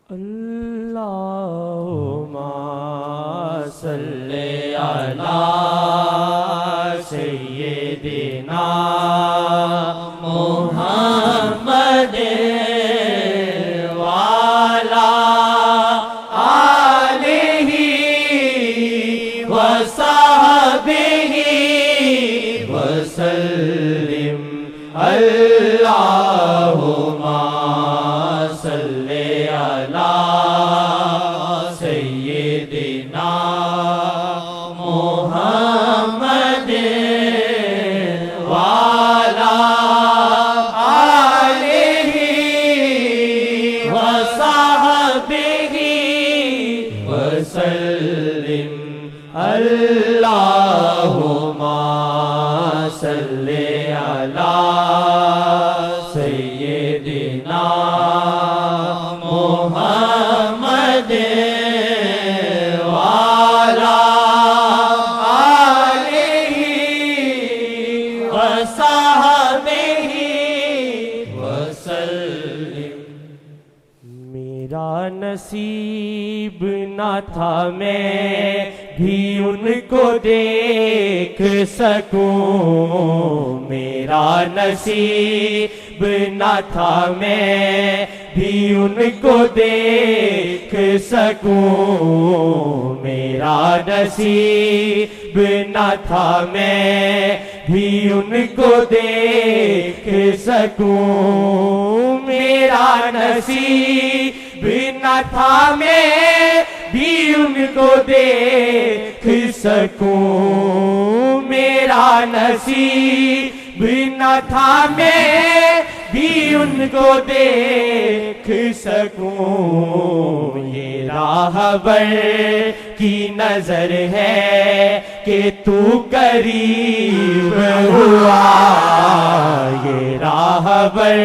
اللہم صلی علی سیدنا محمد وعلی آلہ وصحبہ وسلم اللہم صلی علی سیدنا محمد وعلی آلہ وصحبہ وسلم اللہم صلی علی سیدنا محمد وعلی آلہ وصحبہ وسلم۔ میرا نصیب نہ تھا میں بھی ان کو دیکھ سکوں، میرا نصیب نہ تھا میں بھی ان کو دیکھ سکوں، میرا نصیب نہ تھا میں بھی ان کو دیکھ سکوں، میرا نصیب نہ تھا میں بھی ان کو دیکھ سکوں، میرا نصیب نہ تھا میں بھی ان کو دیکھ سکوں، یہ راہبر کی نظر ہے کہ تو قریب ہوا، یہ راہبر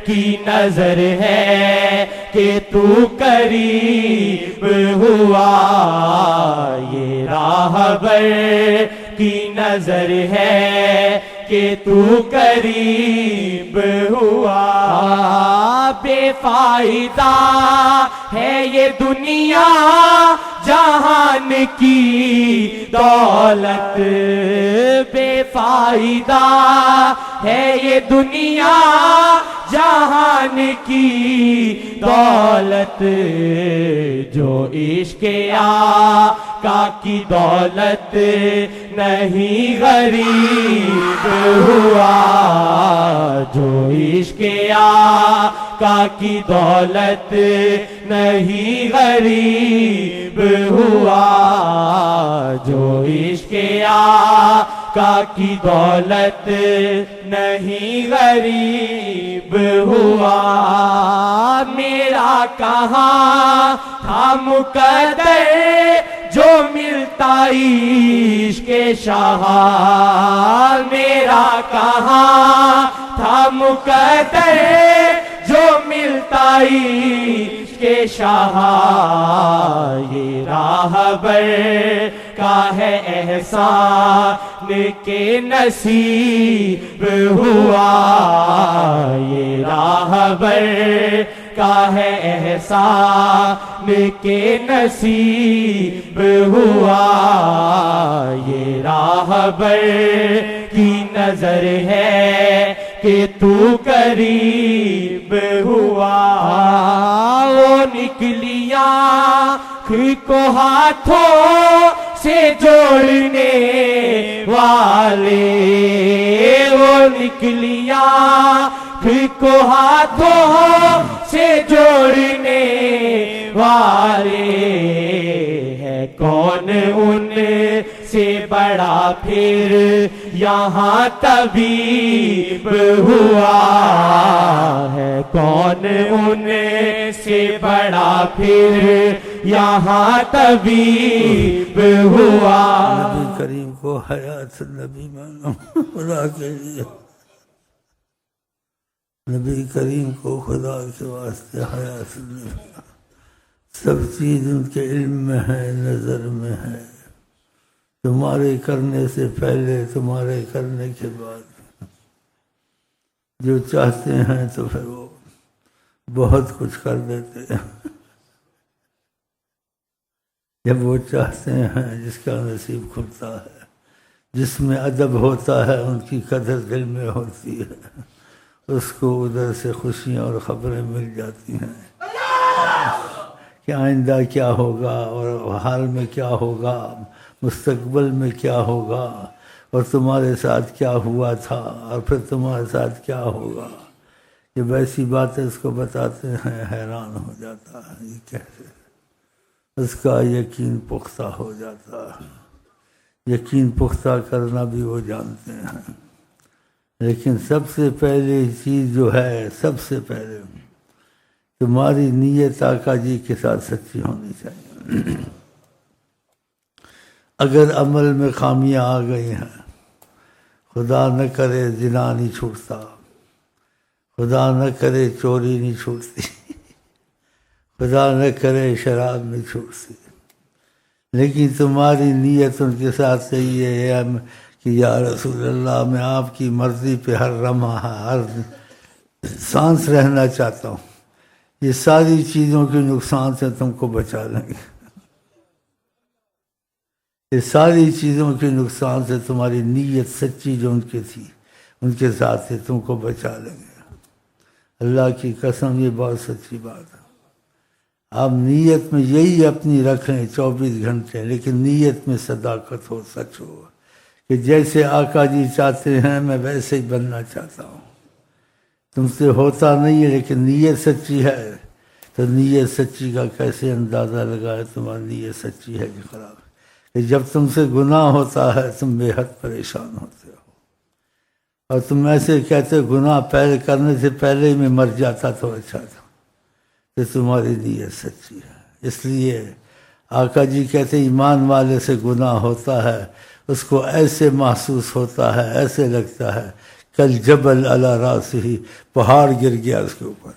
کی نظر ہے کہ تو قریب ہوا، یہ راہبر کی نظر ہے کہ تو قریب ہوا، بے فائدہ ہے یہ دنیا جہان کی دولت، بے فائدہ ہے یہ دنیا جہان کی دولت، جو عشق آقا کی دولت نہیں غریب ہوا، جو عشق آقا کی دولت نہیں غریب ہوا، جو عشق آقا کی دولت نہیں غریب ہوا، میرا کہاں تھا مقدر جو ملتا عشق شاہ، میرا کہاں تھا مقدر جو ملتا عشق شاہ، یہ راہبر کا ہے احسان کے نصیب ہوا، یہ راہبر کا ہے احسان کے نصیب ہوا، یہ راہبر کی نظر ہے کہ تو قریب ہوا، وہ نکلی آنکھ کو ہاتھوں سے جوڑنے والے، وہ نکلی آنکھ کو ہاتھوں سے جوڑنے والے، ہے کون ان سے بڑا پھر یہاں طبیب ہوا، ہے کون ان سے بڑا پھر یہاں طبیب ہوا۔ نبی کریم کو حیات نبی مانو خدا کے لیے، نبی کریم کو خدا کے واسطے حیات نبی، سب چیز ان کے علم میں ہے، نظر میں ہے، تمہارے کرنے سے پہلے، تمہارے کرنے کے بعد، جو چاہتے ہیں تو پھر وہ بہت کچھ کر دیتے ہیں۔ جب وہ چاہتے ہیں جس کا نصیب کھلتا ہے، جس میں ادب ہوتا ہے ان کی قدر دل میں ہوتی ہے، اس کو ادھر سے خوشیاں اور خبریں مل جاتی ہیں کہ آئندہ کیا ہوگا اور حال میں کیا ہوگا، مستقبل میں کیا ہوگا، اور تمہارے ساتھ کیا ہوا تھا اور پھر تمہارے ساتھ کیا ہوگا۔ جب ایسی باتیں اس کو بتاتے ہیں حیران ہو جاتا ہے، یہ کیسے؟ اس کا یقین پختہ ہو جاتا ہے۔ یقین پختہ کرنا بھی وہ جانتے ہیں، لیکن سب سے پہلی چیز جو ہے، سب سے پہلے تمہاری نیت آقا جی کے ساتھ سچی ہونی چاہیے۔ اگر عمل میں خامیاں آ گئی ہیں، خدا نہ کرے زنا نہیں چھوٹتا، خدا نہ کرے چوری نہیں چھوٹتی، خدا نہ کرے شراب نہیں چھوٹتی، لیکن تمہاری نیت ان کے ساتھ صحیح ہے کہ یا رسول اللہ میں آپ کی مرضی پہ ہر لمحہ ہر سانس رہنا چاہتا ہوں، یہ ساری چیزوں کے نقصان سے تم کو بچا لیں گے، یہ ساری چیزوں کے نقصان سے تمہاری نیت سچی جو ان کی تھی ان کے ساتھ سے تم کو بچا لیں گے۔ اللہ کی قسم یہ بہت سچی بات ہے۔ آپ نیت میں یہی اپنی رکھیں 24 گھنٹے، لیکن نیت میں صداقت ہو، سچ ہو کہ جیسے آقا جی چاہتے ہیں میں ویسے ہی بننا چاہتا ہوں۔ تم سے ہوتا نہیں ہے لیکن نیت سچی ہے، تو نیت سچی کا کیسے اندازہ لگائے تمہاری نیت سچی ہے کہ خراب ہے؟ کہ جب تم سے گناہ ہوتا ہے تم بے حد پریشان ہوتے ہو، اور تم ایسے کہتے گناہ پہلے کرنے سے پہلے ہی میں مر جاتا تو اچھا تھا، کہ تمہاری نیت سچی ہے۔ اس لیے آقا جی کہتے ایمان والے سے گناہ ہوتا ہے، اس کو ایسے محسوس ہوتا ہے، ایسے لگتا ہے کل جبل علی راسہ، پہاڑ گر گیا اس کے اوپر۔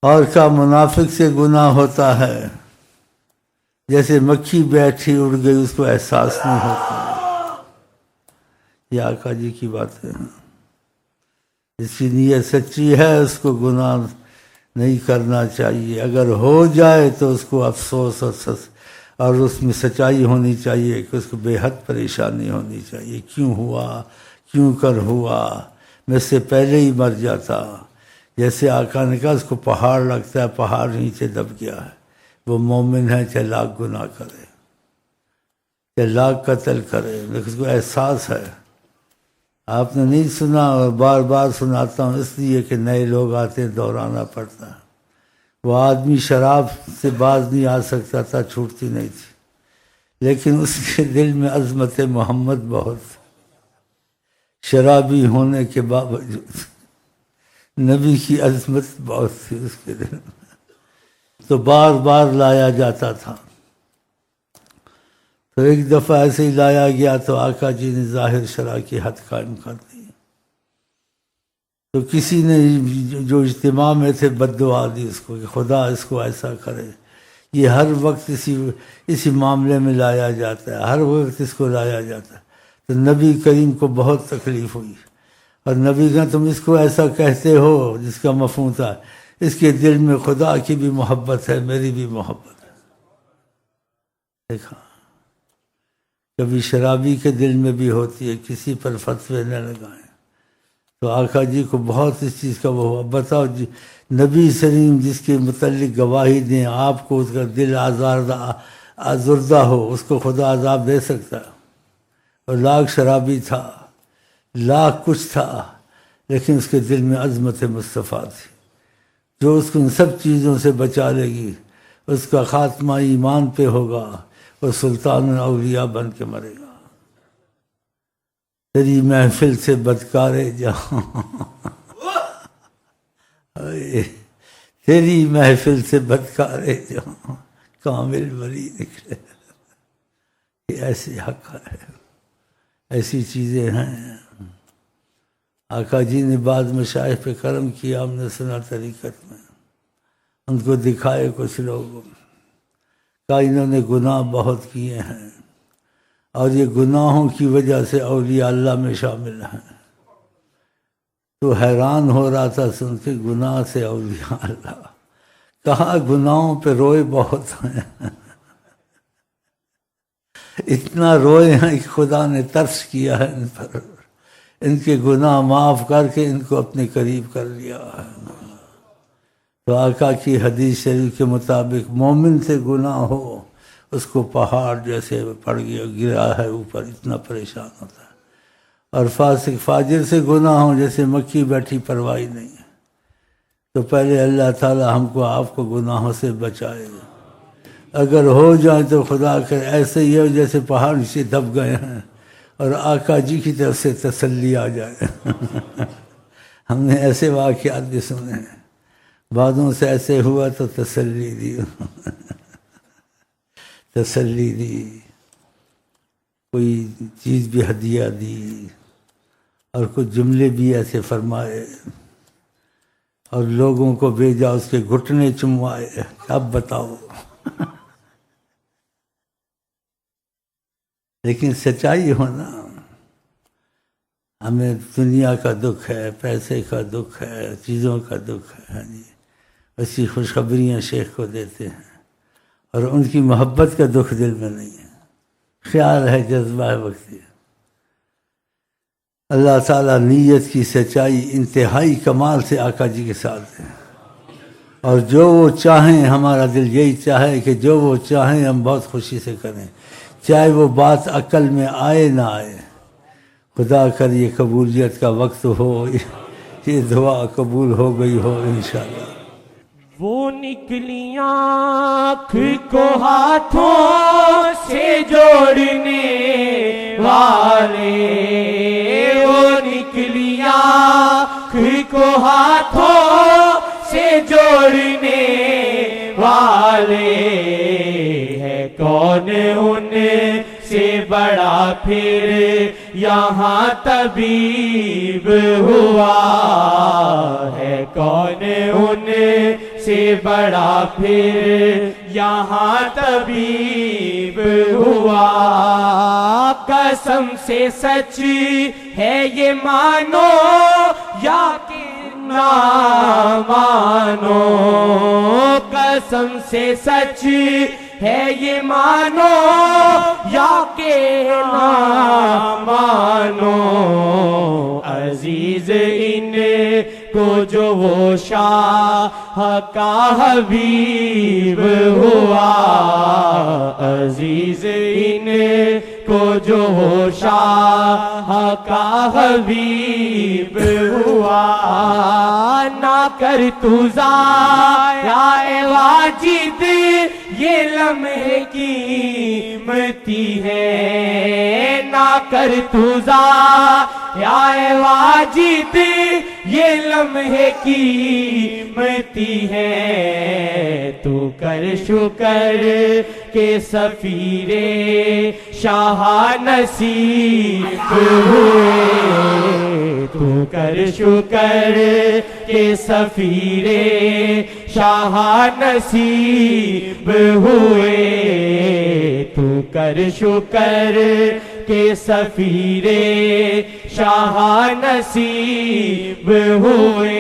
اور کا منافق سے گناہ ہوتا ہے جیسے مکھی بیٹھی اڑ گئی، اس کو احساس نہیں ہوتا۔ یہ آقا جی کی باتیں ہیں۔ جس کی نیت سچی ہے اس کو گناہ نہیں کرنا چاہیے، اگر ہو جائے تو اس کو افسوس اور اس میں سچائی ہونی چاہیے کہ اس کو بے حد پریشانی ہونی چاہیے، کیوں ہوا، کیوں کر ہوا، میں اس سے پہلے ہی مر جاتا۔ جیسے آقا نے کہا اس کو پہاڑ لگتا ہے، پہاڑ نیچے دب گیا ہے، وہ مومن ہے چاہے لاکھ گناہ کرے، چاہے لاکھ قتل کرے، لیکن اس کو احساس ہے۔ آپ نے نہیں سنا اور بار بار سناتا ہوں اس لیے کہ نئے لوگ آتے دہرانا پڑتا ہے۔ وہ آدمی شراب سے باز نہیں آ سکتا تھا، چھوٹتی نہیں تھی، لیکن اس کے دل میں عظمت محمد بہت، شرابی ہونے کے باوجود نبی کی عظمت بہت تھی اس کے دل میں، تو بار بار لایا جاتا تھا۔ تو ایک دفعہ ایسے ہی لایا گیا تو آقا جی نے ظاہر شرع کی حد قائم کر دی، تو کسی نے جو اجتماع میں تھے بد دعا دی اس کو کہ خدا اس کو ایسا کرے۔ یہ ہر وقت اسی معاملے میں لایا جاتا ہے، ہر وقت اس کو لایا جاتا ہے۔ تو نبی کریم کو بہت تکلیف ہوئی، اور نبی کہا تم اس کو ایسا کہتے ہو، جس کا مفہوم تھا اس کے دل میں خدا کی بھی محبت ہے، میری بھی محبت ہے۔ دیکھا کبھی شرابی کے دل میں بھی ہوتی ہے، کسی پر فتوے نہ لگائیں۔ تو آقا جی کو بہت اس چیز کا وہ ہوا۔ بتاؤ جی نبی سلیم جس کے متعلق گواہی دیں، آپ کو اس کا دل آزردہ ہو، اس کو خدا عذاب دے سکتا ہے؟ اور لاکھ شرابی تھا، لاکھ کچھ تھا، لیکن اس کے دل میں عظمت مصطفیٰ تھی جو اس کو ان سب چیزوں سے بچا لے گی۔ اس کا خاتمہ ایمان پہ ہوگا، وہ سلطان الاولیاء بن کے مرے گا۔ تیری محفل سے بدکارے جہاں، تیری محفل سے بدکارے جہاں کامل ولی نکلے۔ یہ ایسے حق ہے، ایسی چیزیں ہیں۔ آقا جی نے بعد مشائخ پہ کرم کیا، ہم نے سنا طریقت میں، ان کو دکھائے کچھ لوگوں، کہا انہوں نے گناہ بہت کیے ہیں اور یہ گناہوں کی وجہ سے اولیاء اللہ میں شامل ہیں۔ تو حیران ہو رہا تھا سن کے، گناہ سے اولیاء اللہ، کہا گناہوں پہ روئے بہت ہیں، اتنا روئے ہیں کہ خدا نے ترس کیا ہے ان پر، ان کے گناہ معاف کر کے ان کو اپنے قریب کر لیا ہے۔ تو آقا کی حدیث شریف کے مطابق مومن سے گناہ ہو اس کو پہاڑ جیسے پڑ گیا گرا ہے اوپر، اتنا پریشان ہوتا ہے، اور فاسق فاجر سے گناہ ہو جیسے مکھی بیٹھی پرواہی نہیں ہے۔ تو پہلے اللہ تعالی ہم کو آپ کو گناہوں سے بچائے، اگر ہو جائیں تو خدا کرے ایسے ہی ہو جیسے پہاڑ سے دب گئے ہیں اور آقا جی کی طرف سے تسلی آ جائے۔ ہم نے ایسے واقعات بھی سنے ہیں، بعضوں سے ایسے ہوا تو تسلی دی، تسلی دی، کوئی چیز بھی ہدیہ دی، اور کچھ جملے بھی ایسے فرمائے، اور لوگوں کو بھیجا اس کے گھٹنے چموائے۔ اب بتاؤ، لیکن سچائی ہونا، ہمیں دنیا کا دکھ ہے، پیسے کا دکھ ہے، چیزوں کا دکھ ہے، جی ایسی خوشخبریاں شیخ کو دیتے ہیں، اور ان کی محبت کا دکھ دل میں نہیں ہے، خیال ہے، جذبہ ہے وقتی۔ اللہ تعالیٰ نیت کی سچائی انتہائی کمال سے آقا جی کے ساتھ ہے، اور جو وہ چاہیں، ہمارا دل یہی چاہے کہ جو وہ چاہیں ہم بہت خوشی سے کریں، چاہے وہ بات عقل میں آئے نہ آئے۔ خدا کر یہ قبولیت کا وقت ہو، یہ دعا قبول ہو گئی ہو انشاءاللہ۔ وہ نکلی آنکھ کو ہاتھوں سے جوڑنے والے، وہ نکلی آنکھ کو ہاتھوں سے جوڑنے والے، ہے کون ان سے بڑا پھر یہاں طبیب ہوا، ہے کون ان سے بڑا پھر یہاں طبیب ہوا۔ قسم سے سچ ہے یہ مانو یا کہ نہ مانو، قسم سے سچ ہے یہ مانو یا کہ نہ مانو، عزیز ان کو جو وہ شاہ کا حبیب ہوا، عزیز ان کو جو وہ شاہ کا حبیب ہوا۔ نہ کر تو ضائع اے واجد یہ لمحے قیمتی ہے، نہ کر تو ضائع اے واجد یہ لمحے قیمتی ہے، تو کر شکر کہ سفیر شاہ نصیب ہوئے، تو کر شکر کہ سفیر شاہ نصیب ہوئے، تو کر شکر کہ سفیر شاہ نصیب ہوئے۔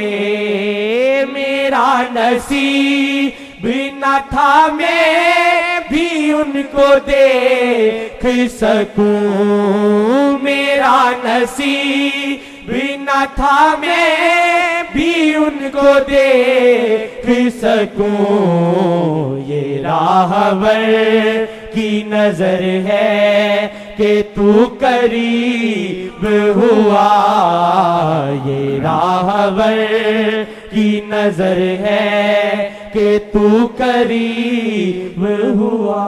میرا نصیب نہ تھا میں بھی ان کو دیکھ سکوں، میرا نصیب نہ تھا میں بھی ان کو دیکھ سکوں، یہ راہبر کی نظر ہے کہ تو قریب ہوا، یہ راہبر کی نظر ہے کہ تو قریب ہوا۔